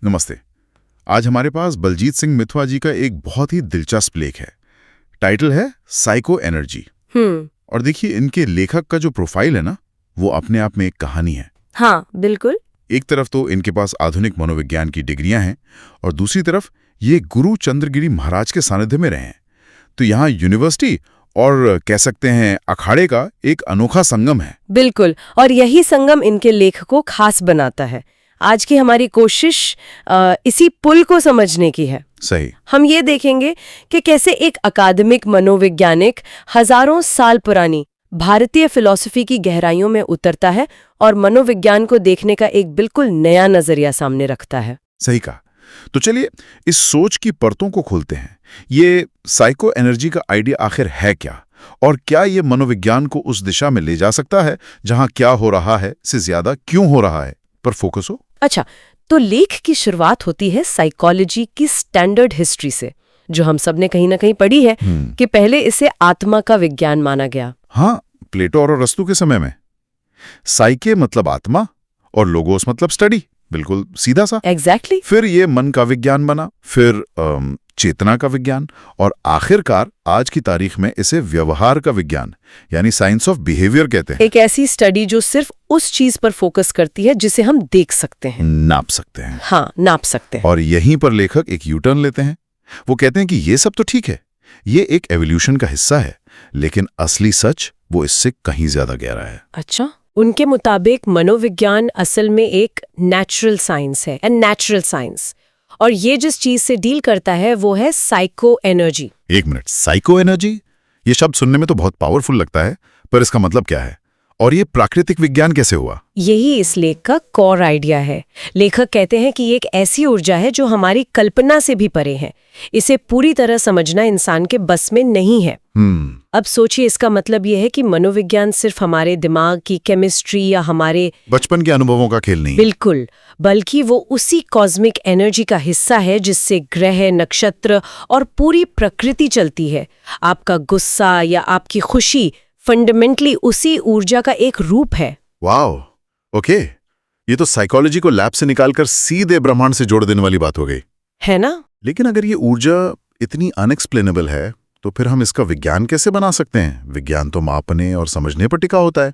नमस्ते। आज हमारे पास बलजीत सिंह मिथवा जी का एक बहुत ही दिलचस्प लेख है। टाइटल है साइको एनर्जी। और देखिए, इनके लेखक का जो प्रोफाइल है ना, वो अपने आप में एक कहानी है। हाँ, बिल्कुल। एक तरफ तो इनके पास आधुनिक मनोविज्ञान की डिग्रियां हैं और दूसरी तरफ ये गुरु चंद्रगिरी महाराज के सानिध्य में रहे हैं। तो यहाँ यूनिवर्सिटी और कह सकते हैं अखाड़े का एक अनोखा संगम है। बिल्कुल, और यही संगम इनके लेख को खास बनाता है। आज की हमारी कोशिश इसी पुल को समझने की है। सही। हम ये देखेंगे कि कैसे एक अकादमिक मनोवैज्ञानिक हजारों साल पुरानी भारतीय फिलॉसफी की गहराइयों में उतरता है और मनोविज्ञान को देखने का एक बिल्कुल नया नजरिया सामने रखता है। सही कहा। तो चलिए इस सोच की परतों को खोलते हैं। ये साइको एनर्जी का आइडिया आखिर है क्या, और क्या ये मनोविज्ञान को उस दिशा में ले जा सकता है जहां क्या हो रहा है से ज्यादा क्यों हो रहा है पर फोकस हो। अच्छा, तो लेख की शुरुआत होती है साइकोलॉजी की स्टैंडर्ड हिस्ट्री से, जो हम सब ने कहीं ना कहीं पढ़ी है कि पहले इसे आत्मा का विज्ञान माना गया। हाँ, प्लेटो और अरस्तु के समय में साइके मतलब आत्मा और लोगोस मतलब स्टडी। बिल्कुल सीधा सा। एग्जैक्टली। फिर ये मन का विज्ञान बना, फिर चेतना का विज्ञान, और आखिरकार आज की तारीख में इसे व्यवहार का विज्ञान यानी साइंस ऑफ बिहेवियर कहते हैं। एक ऐसी स्टडी जो सिर्फ उस चीज पर फोकस करती है जिसे हम देख सकते हैं, नाप सकते हैं। हाँ, नाप सकते हैं। और यहीं पर लेखक एक यूटर्न लेते हैं। वो कहते हैं कि ये सब तो ठीक है, ये एक एवोल्यूशन का हिस्सा है, लेकिन असली सच वो इससे कहीं ज्यादा गहरा है। अच्छा, उनके मुताबिक मनोविज्ञान असल में एक नेचुरल साइंस है, एंड नेचुरल साइंस, और ये जिस चीज से डील करता है वो है साइको एनर्जी। एक मिनट, साइको एनर्जी? ये शब्द सुनने में तो बहुत पावरफुल लगता है, पर इसका मतलब क्या है, और ये प्राकृतिक विज्ञान कैसे हुआ? यही इस लेख का कोर आइडिया है। लेखक कहते हैं कि ये एक ऐसी ऊर्जा है जो हमारी कल्पना से भी परे है। इसे पूरी तरह समझना इंसान के बस में नहीं है। अब सोचिए, इसका मतलब ये है कि मनोविज्ञान सिर्फ हमारे दिमाग की केमिस्ट्री या हमारे बचपन के अनुभवों का खेल नहीं। बिल्कुल, बल्कि वो उसी कॉस्मिक एनर्जी का हिस्सा है जिससे ग्रह, नक्षत्र और पूरी प्रकृति चलती है। आपका गुस्सा या आपकी खुशी फंडामेंटली उसी ऊर्जा का एक रूप है। Wow, okay. ये तो साइकोलॉजी को लैब से निकालकर सीधे ब्रह्मांड से जोड़ देने वाली बात हो गई, है ना? लेकिन अगर ये ऊर्जा इतनी अनएक्सप्लेनेबल है तो फिर हम इसका विज्ञान कैसे बना सकते हैं? विज्ञान तो मापने और समझने पर टिका होता है।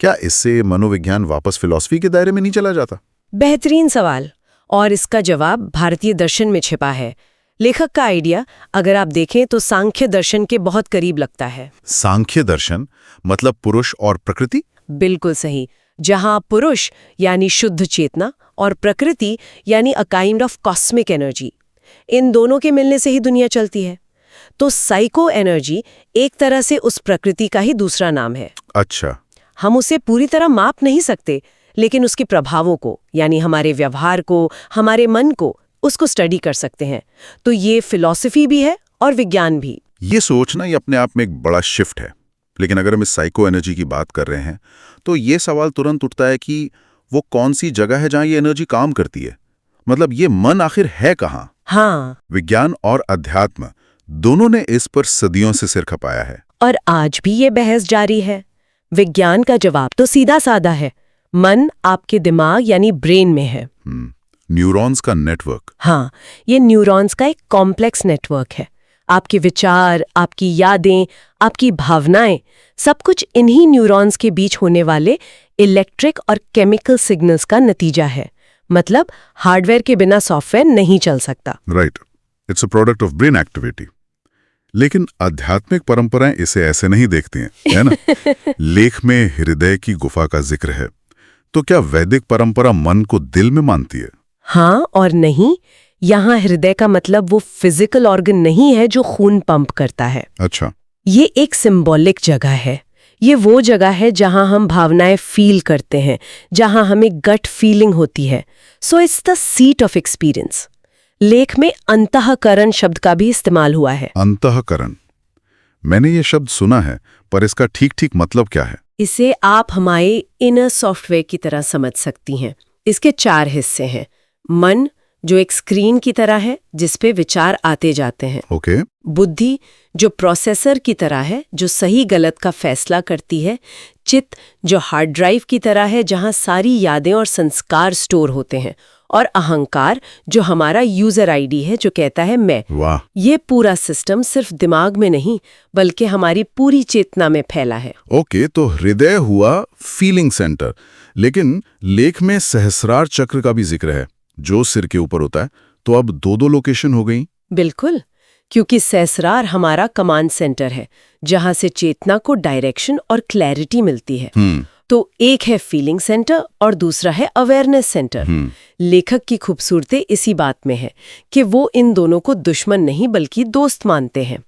क्या इससे मनोविज्ञान वापस फिलॉसफी के दायरे में नहीं चला जाता? बेहतरीन सवाल, और इसका जवाब भारतीय दर्शन में छिपा है। लेखक का आइडिया अगर आप देखें तो सांख्य दर्शन के बहुत करीब लगता है। सांख्य दर्शन मतलब पुरुष और प्रकृति? बिल्कुल सही। जहां पुरुष यानी शुद्ध चेतना और प्रकृति यानी a kind of cosmic energy, इन दोनों के मिलने से ही दुनिया चलती है। तो साइको एनर्जी एक तरह से उस प्रकृति का ही दूसरा नाम है। अच्छा। हम उसे पूरी तरह माप नहीं सकते, लेकिन उसके प्रभावों को, यानी हमारे व्यवहार को, हमारे मन को, उसको स्टडी कर सकते हैं। तो ये फिलॉसफी भी है और विज्ञान भी। ये सोचना ही अपने आप में एक बड़ा शिफ्ट है। लेकिन अगर हम इस साइको एनर्जी की बात कर रहे हैं तो ये सवाल तुरंत उठता है कि वो कौन सी जगह है जहां ये एनर्जी काम करती है। मतलब ये मन आखिर है कहां? हाँ, विज्ञान और अध्यात्म दोनों ने इस पर सदियों से सिर खपाया है, और आज भी ये बहस जारी है। विज्ञान का जवाब तो सीधा साधा है, मन आपके दिमाग यानी ब्रेन में है। न्यूरॉन्स का नेटवर्क। हाँ, ये न्यूरॉन्स का एक कॉम्प्लेक्स नेटवर्क है। आपके विचार, आपकी यादें, आपकी भावनाएं, सब कुछ इन्हीं न्यूरॉन्स के बीच होने वाले इलेक्ट्रिक और केमिकल सिग्नल्स का नतीजा है। मतलब हार्डवेयर के बिना सॉफ्टवेयर नहीं चल सकता। Right, it's a product of brain activity. लेकिन आध्यात्मिक परंपराएं इसे ऐसे नहीं देखती हैं, है ना? लेख में हृदय की गुफा का जिक्र है, तो क्या वैदिक परंपरा मन को दिल में मानती है? हाँ और नहीं। यहाँ हृदय का मतलब वो फिजिकल ऑर्गन नहीं है जो खून पंप करता है। अच्छा। ये एक सिंबॉलिक जगह है। ये वो जगह है जहाँ हम भावनाएं फील करते हैं, जहाँ हमें गट फीलिंग होती है। So it's the seat of experience. लेख में अंतःकरण शब्द का भी इस्तेमाल हुआ है। अंतःकरण, मैंने ये शब्द सुना है, पर इसका ठीक ठीक मतलब क्या है? इसे आप हमारे इनर सॉफ्टवेयर की तरह समझ सकती हैं। इसके 4 हिस्से हैं। मन, जो एक स्क्रीन की तरह है जिस पे विचार आते जाते हैं। ओके। बुद्धि, जो प्रोसेसर की तरह है जो सही गलत का फैसला करती है। चित्त, जो हार्ड ड्राइव की तरह है जहां सारी यादें और संस्कार स्टोर होते हैं। और अहंकार जो हमारा यूजर आईडी है जो कहता है मैं। वाह। ये पूरा सिस्टम सिर्फ दिमाग में नहीं बल्कि हमारी पूरी चेतना में फैला है। ओके, तो हृदय हुआ फीलिंग सेंटर, लेकिन लेख में सहस्रार चक्र का भी जिक्र है जो सिर के ऊपर होता है, तो अब दो लोकेशन हो गई। बिल्कुल, क्योंकि सहस्रार हमारा कमांड सेंटर है जहां से चेतना को डायरेक्शन और क्लैरिटी मिलती है। तो एक है फीलिंग सेंटर और दूसरा है अवेयरनेस सेंटर। लेखक की खूबसूरती इसी बात में है कि वो इन दोनों को दुश्मन नहीं बल्कि दोस्त मानते हैं।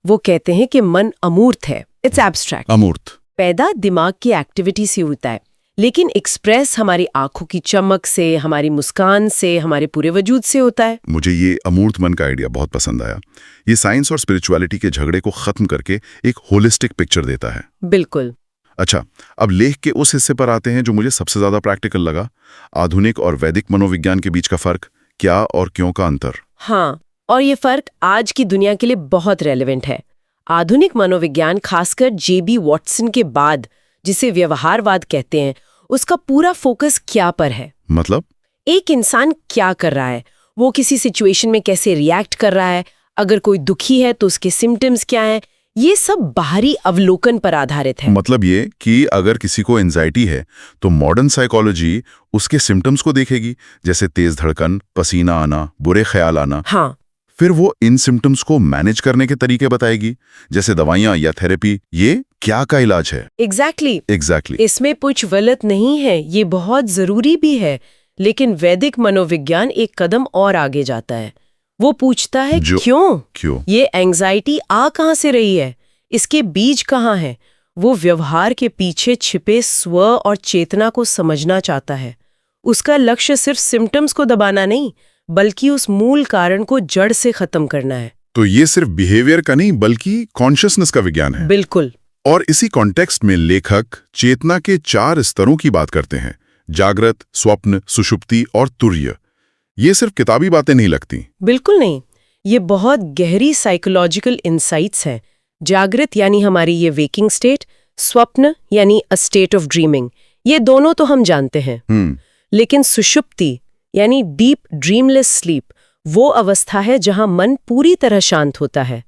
वो कहते हैं कि मन अमूर्त है, इट्स एब्स्ट्रैक्ट। अमूर्त पैदा दिमाग की एक्टिविटी से होता है, लेकिन एक्सप्रेस हमारी आंखों की चमक से, हमारी मुस्कान से, हमारे पूरे वजूद से होता है। मुझे ये अमूर्त मन का आइडिया बहुत पसंद आया। ये साइंस और स्पिरिचुअलिटी के झगड़े को खत्म करके एक होलिस्टिक पिक्चर देता है। बिल्कुल। अच्छा, अब लेख के उस हिस्से पर आते हैं जो मुझे सबसे ज्यादा प्रैक्टिकल लगा। आधुनिक और वैदिक मनोविज्ञान के बीच का फर्क, क्या और क्यों का अंतर। हाँ, और ये फर्क आज की दुनिया के लिए बहुत रेलेवेंट है। आधुनिक मनोविज्ञान, खासकर जेबी वॉटसन के बाद, जिसे व्यवहारवाद कहते हैं, उसका पूरा फोकस क्या पर है। मतलब एक इंसान क्या कर रहा है, वो किसी सिचुएशन में कैसे रिएक्ट कर रहा है, अगर कोई दुखी है तो उसके सिम्टम्स क्या हैं, ये सब बाहरी अवलोकन पर आधारित है। मतलब ये कि अगर किसी को एंजाइटी है तो मॉडर्न साइकोलॉजी उसके सिम्टम्स को देखेगी, जैसे तेज धड़कन, पसीना आना, बुरे ख्याल आना। हाँ, फिर वो इन सिम्टम्स को मैनेज करने के तरीके बताएगी, जैसे दवाइयाँ या थेरेपी। ये क्या का इलाज है। एग्जैक्टली। इसमें कुछ गलत नहीं है, ये बहुत जरूरी भी है। लेकिन वैदिक मनोविज्ञान एक कदम और आगे जाता है। वो पूछता है क्यों ये एंजाइटी आ कहां से रही है, इसके बीज कहां है। वो व्यवहार के पीछे छिपे स्व और चेतना को समझना चाहता है। उसका लक्ष्य सिर्फ सिम्टम्स को दबाना नहीं बल्कि उस मूल कारण को जड़ से खत्म करना है। तो ये सिर्फ बिहेवियर का नहीं बल्कि कॉन्शियसनेस का विज्ञान है। बिल्कुल। और इसी कॉन्टेक्स्ट में लेखक चेतना के 4 स्तरों की बात करते हैं, जागृत, स्वप्न, सुषुप्ति और तुर्य। ये सिर्फ किताबी बातें नहीं लगती। बिल्कुल नहीं, ये बहुत गहरी साइकोलॉजिकल इंसाइट्स हैं। जागृत यानी हमारी ये वेकिंग स्टेट, स्वप्न यानी अ स्टेट ऑफ ड्रीमिंग, ये दोनों तो हम जानते हैं। लेकिन सुषुप्ति यानी डीप ड्रीमलेस स्लीप, वो अवस्था है जहां मन पूरी तरह शांत होता है।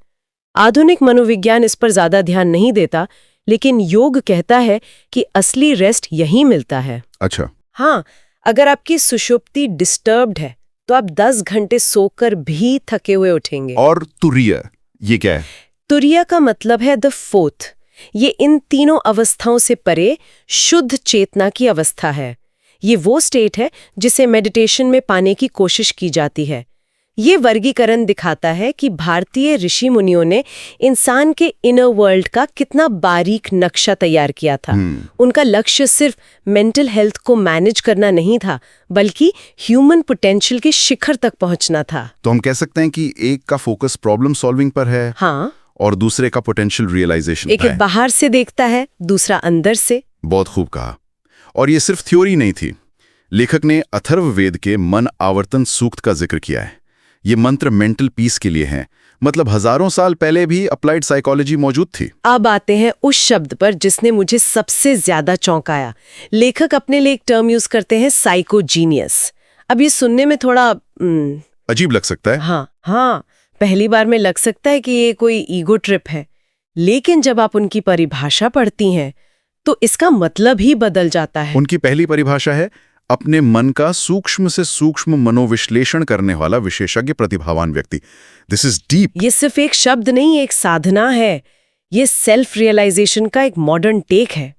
आधुनिक मनोविज्ञान इस पर ज्यादा ध्यान नहीं देता, लेकिन योग कहता है कि असली रेस्ट यहीं मिलता है। अच्छा। हाँ, अगर आपकी सुषुप्ति डिस्टर्ब्ड है तो आप 10 घंटे सोकर भी थके हुए उठेंगे। और तुर्य ये क्या है? तुर्य का मतलब है द फोर्थ। ये इन तीनों अवस्थाओं से परे शुद्ध चेतना की अवस्था है। ये वो स्टेट है जिसे मेडिटेशन में पाने की कोशिश की जाती है। ये वर्गीकरण दिखाता है कि भारतीय ऋषि मुनियों ने इंसान के इनर वर्ल्ड का कितना बारीक नक्शा तैयार किया था। उनका लक्ष्य सिर्फ मेंटल हेल्थ को मैनेज करना नहीं था बल्कि ह्यूमन पोटेंशियल के शिखर तक पहुंचना था। तो हम कह सकते हैं कि एक का फोकस प्रॉब्लम सॉल्विंग पर है। हाँ, और दूसरे का पोटेंशियल रियलाइजेशन एक बाहर से देखता है, दूसरा अंदर से। बहुत खूब कहा। और ये सिर्फ थ्योरी नहीं थी। लेखक ने अथर्ववेद के मन आवर्तन सूक्त का जिक्र किया है। ये मंत्र मेंटल पीस के लिए हैं, मतलब हजारों साल पहले भी अप्लाइड साइकोलॉजी मौजूद थी। अब आते हैं उस शब्द पर जिसने मुझे सबसे ज्यादा चौंकाया। लेखक अपने लिए एक टर्म यूज करते हैं, साइकोजीनियस। अब ये सुनने में थोड़ा अजीब लग सकता है। हाँ, पहली बार में लग सकता है कि ये कोई ईगो ट्रिप है, लेकिन जब आप उनकी परिभाषा पढ़ती हैं तो इसका मतलब ही बदल जाता है। उनकी पहली परिभाषा है अपने मन का सूक्ष्म से सूक्ष्म मनोविश्लेषण करने वाला विशेषज्ञ प्रतिभावान व्यक्ति। This is deep. ये सिर्फ एक शब्द नहीं, एक साधना है। ये सेल्फ रियलाइजेशन का एक मॉडर्न टेक है।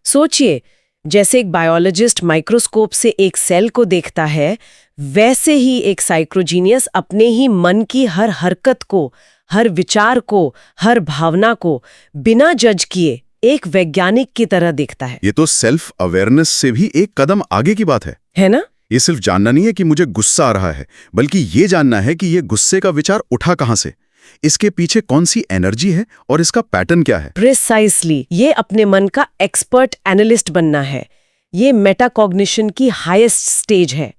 सोचिए, जैसे एक बायोलॉजिस्ट माइक्रोस्कोप से एक सेल को देखता है, वैसे ही एक साइकोजीनियस अपने ही मन की हर हरकत को, हर विचार को, हर भावना को बिना जज किए एक वैज्ञानिक की तरह देखता है। ये तो सेल्फ अवेयरनेस से भी एक कदम आगे की बात है ना? ये सिर्फ जानना नहीं है कि मुझे गुस्सा आ रहा है, बल्कि ये जानना है कि ये गुस्से का विचार उठा कहां से, इसके पीछे कौन सी एनर्जी है और इसका पैटर्न क्या है। प्रिसाइसली, ये अपने मन का एक्सपर्ट एनालिस्ट बनना है। ये मेटाकॉग्निशन की हाईएस्ट स्टेज है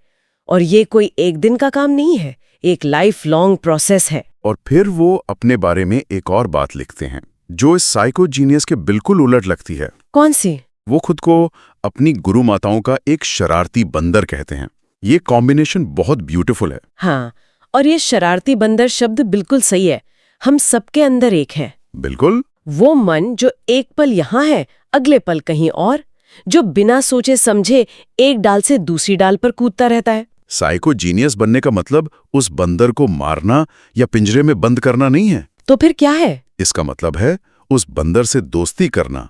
और ये कोई एक दिन का काम नहीं है, एक लाइफ लॉन्ग प्रोसेस है। और फिर वो अपने बारे में एक और बात लिखते हैं जो इस साइकोजीनियस के बिल्कुल उलट लगती है। कौन सी? वो खुद को अपनी गुरु माताओं का एक शरारती बंदर कहते हैं। ये कॉम्बिनेशन बहुत ब्यूटीफुल है। हाँ, और ये शरारती बंदर शब्द बिल्कुल सही है। हम सबके अंदर एक है। बिल्कुल। वो मन जो एक पल यहाँ है, अगले पल कहीं और, जो बिना सोचे समझे एक डाल से दूसरी डाल पर कूदता रहता है। साइको जीनियस बनने का मतलब उस बंदर को मारना या पिंजरे में बंद करना नहीं है। तो फिर क्या है? इसका मतलब है उस बंदर से दोस्ती करना,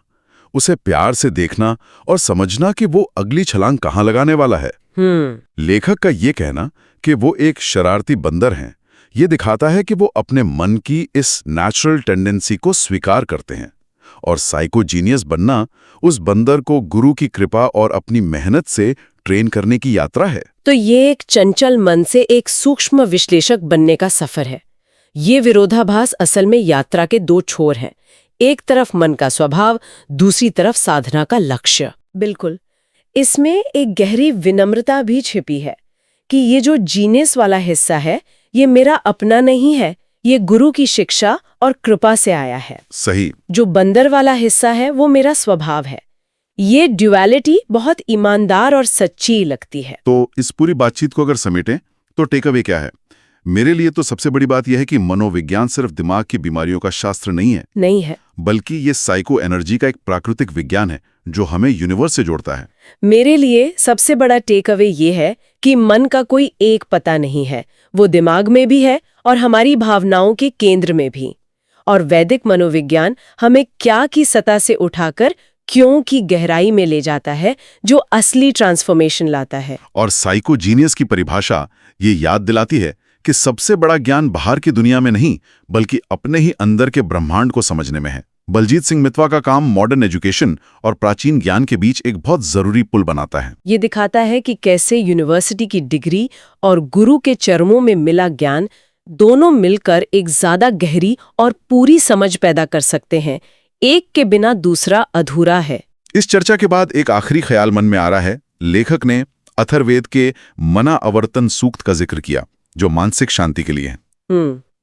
उसे प्यार से देखना और समझना कि वो अगली छलांग कहाँ लगाने वाला है। लेखक का ये कहना कि वो एक शरारती बंदर हैं, ये दिखाता है कि वो अपने मन की इस नेचुरल टेंडेंसी को स्वीकार करते हैं। और साइको जीनियस बनना उस बंदर को गुरु की कृपा और अपनी मेहनत से ट्रेन करने की यात्रा है। तो ये एक चंचल मन से एक सूक्ष्म विश्लेषक बनने का सफर है। ये विरोधाभास असल में यात्रा के दो छोर हैं। एक तरफ मन का स्वभाव, दूसरी तरफ साधना का लक्ष्य। बिल्कुल। इसमें एक गहरी विनम्रता भी छिपी है कि ये जो जीनियस वाला हिस्सा है, ये मेरा अपना नहीं है, ये गुरु की शिक्षा और कृपा से आया है। सही। जो बंदर वाला हिस्सा है वो मेरा स्वभाव है। ये ड्युअलिटी बहुत ईमानदार और सच्ची लगती है। तो इस पूरी बातचीत को अगर समेटें तो टेक अवे क्या है? मेरे लिए तो सबसे बड़ी बात यह है कि मनोविज्ञान सिर्फ दिमाग की बीमारियों का शास्त्र नहीं है, बल्कि ये साइको एनर्जी का एक प्राकृतिक विज्ञान है जो हमें यूनिवर्स से जोड़ता है। मेरे लिए सबसे बड़ा टेक अवे ये है कि मन का कोई एक पता नहीं है, वो दिमाग में भी है और हमारी भावनाओं के केंद्र में भी। और वैदिक मनोविज्ञान हमें क्या की सतह से उठाकर क्यों की गहराई में ले जाता है, जो असली ट्रांसफॉर्मेशन लाता है। और साइको जीनियस की परिभाषा ये याद दिलाती है कि सबसे बड़ा ज्ञान बाहर की दुनिया में नहीं, बल्कि अपने ही अंदर के ब्रह्मांड को समझने में है। बलजीत सिंह मितवा का काम मॉडर्न एजुकेशन और प्राचीन ज्ञान के बीच एक बहुत जरूरी पुल बनाता है। ये दिखाता है कि कैसे यूनिवर्सिटी की डिग्री और गुरु के चरणों में मिला ज्ञान दोनों मिलकर एक ज्यादा गहरी और पूरी समझ पैदा कर सकते हैं। एक के बिना दूसरा अधूरा है। इस चर्चा के बाद एक आखिरी ख्याल मन में आ रहा है। लेखक ने अथर्ववेद के मना अवर्तन सूक्त का जिक्र किया, जो मानसिक शांति के लिए है।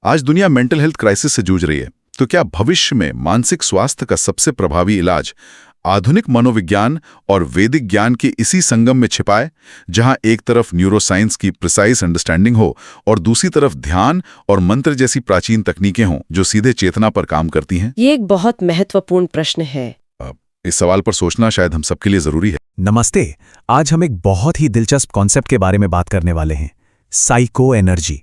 आज दुनिया मेंटल हेल्थ क्राइसिस से जूझ रही है, तो क्या भविष्य में मानसिक स्वास्थ्य का सबसे प्रभावी इलाज आधुनिक मनोविज्ञान और वैदिक ज्ञान के इसी संगम में छिपाए, जहां एक तरफ न्यूरोसाइंस की प्रिसाइज अंडरस्टैंडिंग हो और दूसरी तरफ ध्यान और मंत्र जैसी प्राचीन तकनीकें हों जो सीधे चेतना पर काम करती हैं? ये एक बहुत महत्वपूर्ण प्रश्न है। इस सवाल पर सोचना शायद हम सबके लिए जरूरी है। नमस्ते। आज हम एक बहुत ही दिलचस्प कॉन्सेप्ट के बारे में बात करने वाले हैं, साइको एनर्जी।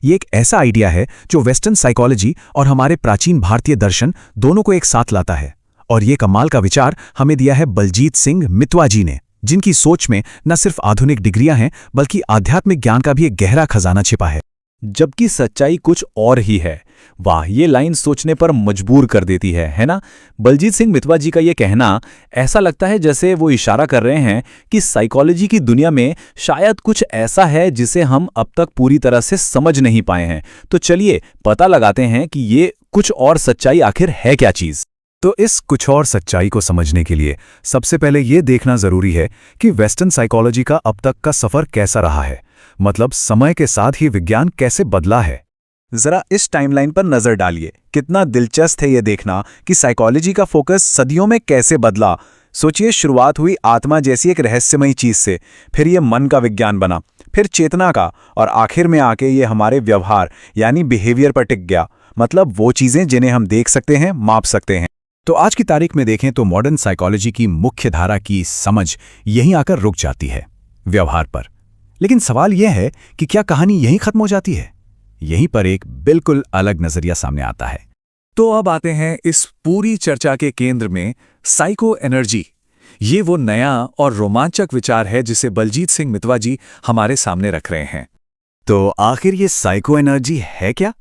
ये एक ऐसा आइडिया है जो वेस्टर्न साइकोलॉजी और हमारे प्राचीन भारतीय दर्शन दोनों को एक साथ लाता है। और ये कमाल का विचार हमें दिया है बलजीत सिंह मितवा जी ने, जिनकी सोच में न सिर्फ आधुनिक डिग्रियां हैं, बल्कि आध्यात्मिक ज्ञान का भी एक गहरा खजाना छिपा है। जबकि सच्चाई कुछ और ही है। वाह, ये लाइन सोचने पर मजबूर कर देती है ना? बलजीत सिंह मितवा जी का ये कहना ऐसा लगता है जैसे वो इशारा कर रहे हैं कि साइकोलॉजी की दुनिया में शायद कुछ ऐसा है जिसे हम अब तक पूरी तरह से समझ नहीं पाए हैं। तो चलिए पता लगाते हैं कि ये कुछ और सच्चाई आखिर है क्या चीज़। तो इस कुछ और सच्चाई को समझने के लिए सबसे पहले ये देखना जरूरी है कि वेस्टर्न साइकोलॉजी का अब तक का सफर कैसा रहा है, मतलब समय के साथ ही विज्ञान कैसे बदला है। जरा इस टाइमलाइन पर नजर डालिए। कितना दिलचस्प है ये देखना कि साइकोलॉजी का फोकस सदियों में कैसे बदला। सोचिए, शुरुआत हुई आत्मा जैसी एक रहस्यमयी चीज से, फिर ये मन का विज्ञान बना, फिर चेतना का, और आखिर में आके ये हमारे व्यवहार यानी बिहेवियर पर टिक गया। मतलब वो चीजें जिन्हें हम देख सकते हैं, माप सकते हैं। तो आज की तारीख में देखें तो मॉडर्न साइकोलॉजी की मुख्य धारा की समझ यहीं आकर रुक जाती है, व्यवहार पर। लेकिन सवाल यह है कि क्या कहानी यहीं खत्म हो जाती है? यहीं पर एक बिल्कुल अलग नजरिया सामने आता है। तो अब आते हैं इस पूरी चर्चा के केंद्र में, साइको एनर्जी। ये वो नया और रोमांचक विचार है जिसे बलजीत सिंह मितवा जी हमारे सामने रख रहे हैं। तो आखिर ये साइको एनर्जी है क्या?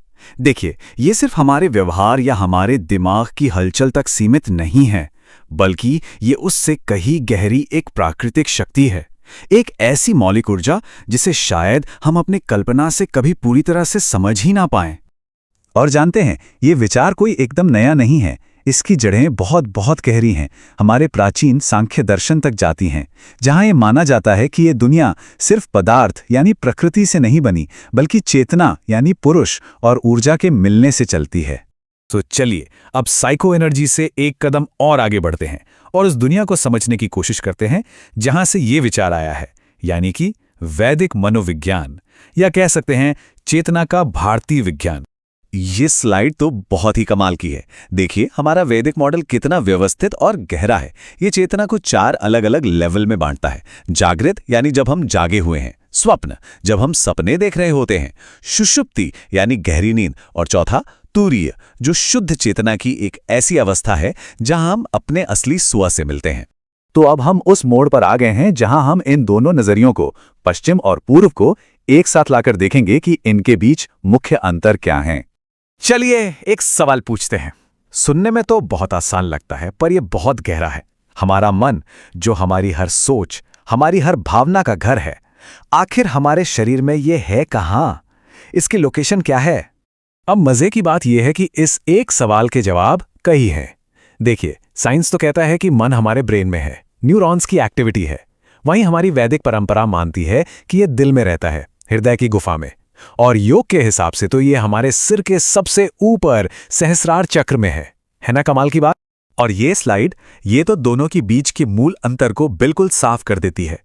देखिए, ये सिर्फ हमारे व्यवहार या हमारे दिमाग की हलचल तक सीमित नहीं है, बल्कि ये उससे कहीं गहरी एक प्राकृतिक शक्ति है, एक ऐसी मौलिक ऊर्जा जिसे शायद हम अपनी कल्पना से कभी पूरी तरह से समझ ही ना पाएं। और जानते हैं, ये विचार कोई एकदम नया नहीं है। इसकी जड़ें बहुत बहुत गहरी हैं, हमारे प्राचीन सांख्य दर्शन तक जाती हैं, जहां ये माना जाता है कि ये दुनिया सिर्फ पदार्थ यानी प्रकृति से नहीं बनी, बल्कि चेतना यानी पुरुष और ऊर्जा के मिलने से चलती है। तो चलिए अब साइको एनर्जी से एक कदम और आगे बढ़ते हैं और उस दुनिया को समझने की कोशिश करते हैं जहां से ये विचार आया है, यानी कि वैदिक मनोविज्ञान, या कह सकते हैं चेतना का भारतीय विज्ञान। ये स्लाइड तो बहुत ही कमाल की है। देखिए हमारा वैदिक मॉडल कितना व्यवस्थित और गहरा है। ये चेतना को 4 अलग-अलग लेवल में बांटता है। जागृत यानी जब हम जागे हुए हैं, स्वप्न जब हम सपने देख रहे होते हैं, सुषुप्ति यानी गहरी नींद, और चौथा तुरीय जो शुद्ध चेतना की एक ऐसी अवस्था है जहां हम अपने असली स्व से मिलते हैं। तो अब हम उस मोड़ पर आ गए हैं जहां हम इन दोनों नजरियों को, पश्चिम और पूर्व को, एक साथ लाकर देखेंगे कि इनके बीच मुख्य अंतर क्या हैं। चलिए एक सवाल पूछते हैं। सुनने में तो बहुत आसान लगता है, पर यह बहुत गहरा है। हमारा मन, जो हमारी हर सोच, हमारी हर भावना का घर है, आखिर हमारे शरीर में ये है कहाँ? इसकी लोकेशन क्या है? अब मजे की बात यह है कि इस एक सवाल के जवाब कई हैं। देखिए, साइंस तो कहता है कि मन हमारे ब्रेन में है, न्यूरॉन्स की एक्टिविटी है। वहीं हमारी वैदिक परंपरा मानती है कि यह दिल में रहता है, हृदय की गुफा में। और योग के हिसाब से तो ये हमारे सिर के सबसे ऊपर सहस्रार चक्र में है ना कमाल की बात? और ये स्लाइड ये तो दोनों के बीच के मूल अंतर को बिल्कुल साफ कर देती है।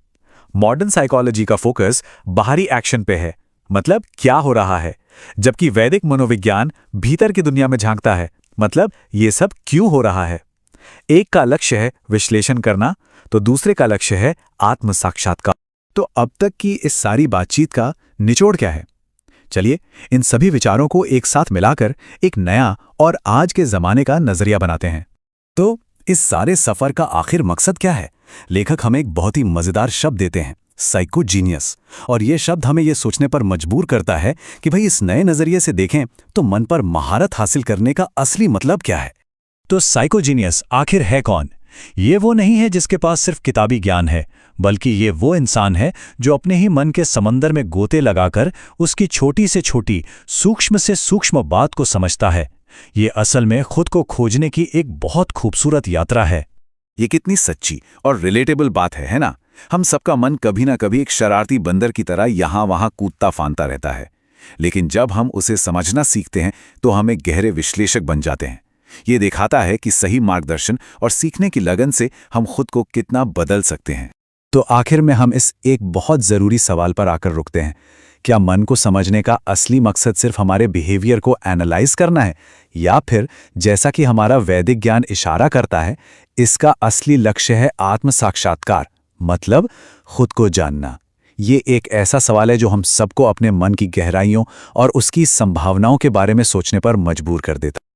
मॉडर्न साइकोलॉजी का फोकस बाहरी एक्शन पे है, मतलब क्या हो रहा है, जबकि वैदिक मनोविज्ञान भीतर की दुनिया में झांकता है, मतलब ये सब क्यों हो रहा है। एक का लक्ष्य है विश्लेषण करना, तो दूसरे का लक्ष्य है आत्म साक्षात्कार। तो अब तक की इस सारी बातचीत का निचोड़ क्या है? चलिए इन सभी विचारों को एक साथ मिलाकर एक नया और आज के जमाने का नजरिया बनाते हैं। तो इस सारे सफर का आखिर मकसद क्या है? लेखक हमें एक बहुत ही मजेदार शब्द देते हैं, साइकोजीनियस। और ये शब्द हमें ये सोचने पर मजबूर करता है कि भाई इस नए नजरिए से देखें तो मन पर महारत हासिल करने का असली मतलब क्या है। तो साइकोजीनियस आखिर है कौन? ये वो नहीं है जिसके पास सिर्फ किताबी ज्ञान है, बल्कि ये वो इंसान है जो अपने ही मन के समंदर में गोते लगाकर उसकी छोटी से छोटी, सूक्ष्म से सूक्ष्म बात को समझता है। ये असल में खुद को खोजने की एक बहुत खूबसूरत यात्रा है। ये कितनी सच्ची और रिलेटेबल बात है ना? हम सबका मन कभी ना कभी एक शरारती बंदर की तरह यहाँ वहाँ कूदता फांदता रहता है, लेकिन जब हम उसे समझना सीखते हैं तो हम एक गहरे विश्लेषक बन जाते हैं। ये दिखाता है कि सही मार्गदर्शन और सीखने की लगन से हम खुद को कितना बदल सकते हैं। तो आखिर में हम इस एक बहुत ज़रूरी सवाल पर आकर रुकते हैं। क्या मन को समझने का असली मकसद सिर्फ हमारे बिहेवियर को एनालाइज करना है, या फिर जैसा कि हमारा वैदिक ज्ञान इशारा करता है, इसका असली लक्ष्य है आत्म साक्षात्कार, मतलब खुद को जानना? ये एक ऐसा सवाल है जो हम सबको अपने मन की गहराइयों और उसकी संभावनाओं के बारे में सोचने पर मजबूर कर देता है।